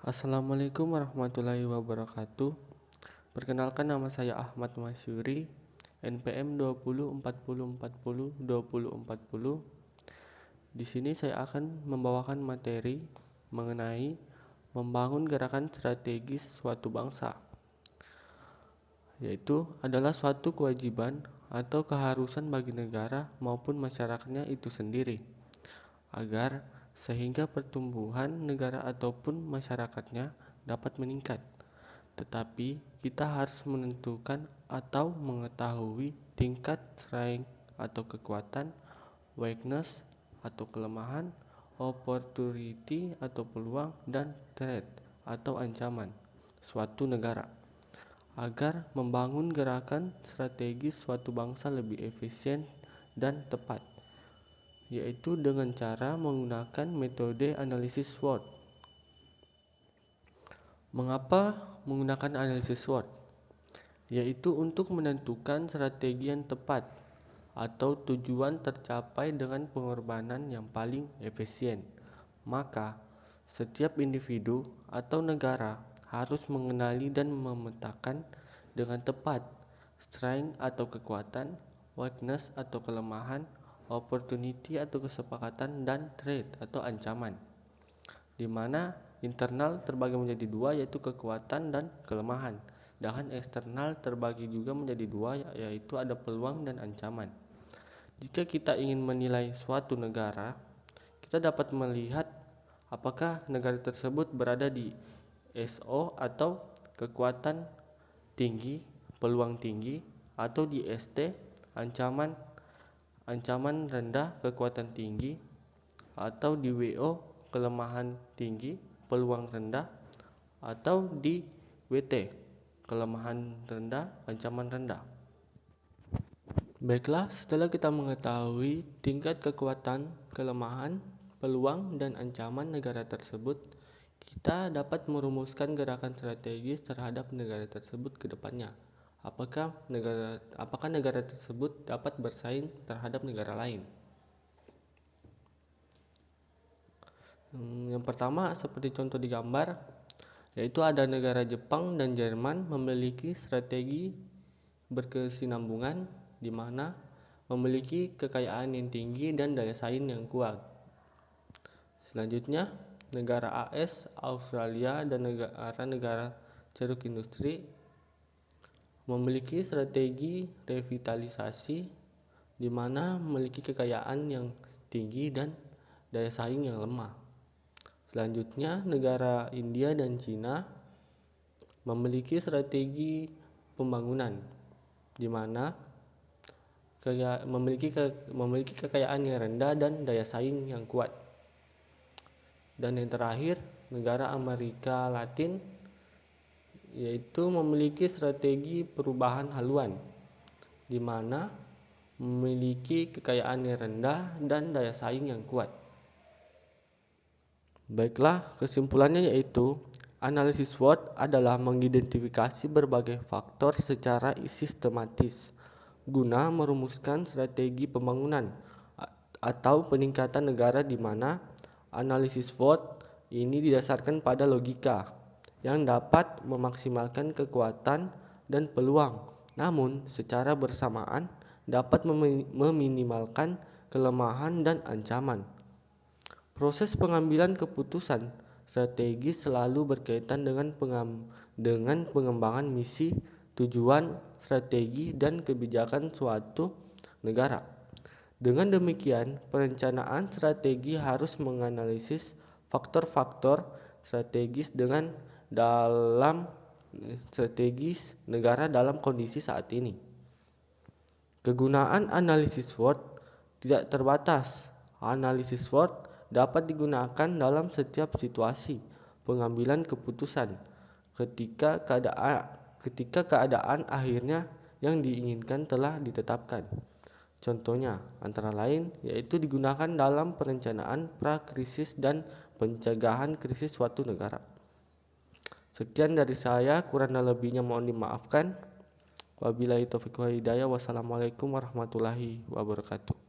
Assalamualaikum warahmatullahi wabarakatuh. Perkenalkan, nama saya Ahmad Masyuri, NPM 2040402040. Di sini saya akan membawakan materi mengenai membangun gerakan strategis suatu bangsa, yaitu adalah suatu kewajiban atau keharusan bagi negara maupun masyarakatnya itu sendiri, agar sehingga pertumbuhan negara ataupun masyarakatnya dapat meningkat. Tetapi kita harus menentukan atau mengetahui tingkat strength atau kekuatan, weakness atau kelemahan, opportunity atau peluang, dan threat atau ancaman suatu negara, agar membangun gerakan strategis suatu bangsa lebih efisien dan tepat, yaitu dengan cara menggunakan metode analisis SWOT. Mengapa menggunakan analisis SWOT? Yaitu untuk menentukan strategi yang tepat atau tujuan tercapai dengan pengorbanan yang paling efisien. Maka, setiap individu atau negara harus mengenali dan memetakan dengan tepat strength atau kekuatan, weakness atau kelemahan, opportunity atau kesepakatan, dan threat atau ancaman, di mana internal terbagi menjadi dua, yaitu kekuatan dan kelemahan, sedangkan eksternal terbagi juga menjadi dua, yaitu ada peluang dan ancaman. Jika kita ingin menilai suatu negara, kita dapat melihat apakah negara tersebut berada di SO atau kekuatan tinggi, peluang tinggi, atau di ST, ancaman rendah, kekuatan tinggi, atau di WO, kelemahan tinggi, peluang rendah, atau di WT, kelemahan rendah, ancaman rendah. Baiklah, setelah kita mengetahui tingkat kekuatan, kelemahan, peluang, dan ancaman negara tersebut, kita dapat merumuskan gerakan strategis terhadap negara tersebut ke depannya. Apakah negara tersebut dapat bersaing terhadap negara lain? Yang pertama, seperti contoh di gambar, yaitu ada negara Jepang dan Jerman memiliki strategi berkesinambungan, di mana memiliki kekayaan yang tinggi dan daya saing yang kuat. Selanjutnya, negara AS, Australia, dan negara ceruk industri memiliki strategi revitalisasi, di mana memiliki kekayaan yang tinggi dan daya saing yang lemah. Selanjutnya, negara India dan Cina memiliki strategi pembangunan, di mana memiliki kekayaan yang rendah dan daya saing yang kuat. Dan yang terakhir, negara Amerika Latin, yaitu memiliki strategi perubahan haluan, di mana memiliki kekayaan yang rendah dan daya saing yang kuat. Baiklah, kesimpulannya yaitu analisis SWOT adalah mengidentifikasi berbagai faktor secara sistematis guna merumuskan strategi pembangunan atau peningkatan negara, di mana analisis SWOT ini didasarkan pada logika yang dapat memaksimalkan kekuatan dan peluang, namun secara bersamaan dapat meminimalkan kelemahan dan ancaman. Proses pengambilan keputusan strategis selalu berkaitan dengan pengembangan misi, tujuan, strategi, dan kebijakan suatu negara. Dengan demikian, perencanaan strategi harus menganalisis faktor-faktor strategis dalam strategis negara dalam kondisi saat ini. Kegunaan analisis SWOT tidak terbatas. Analisis SWOT dapat digunakan dalam setiap situasi pengambilan keputusan ketika keadaan akhirnya yang diinginkan telah ditetapkan. Contohnya antara lain yaitu digunakan dalam perencanaan pra-krisis dan pencegahan krisis suatu negara. Sekian dari saya, kurang dan lebihnya mohon dimaafkan. Wabillahi taufiq wal hidayah. Wassalamualaikum warahmatullahi wabarakatuh.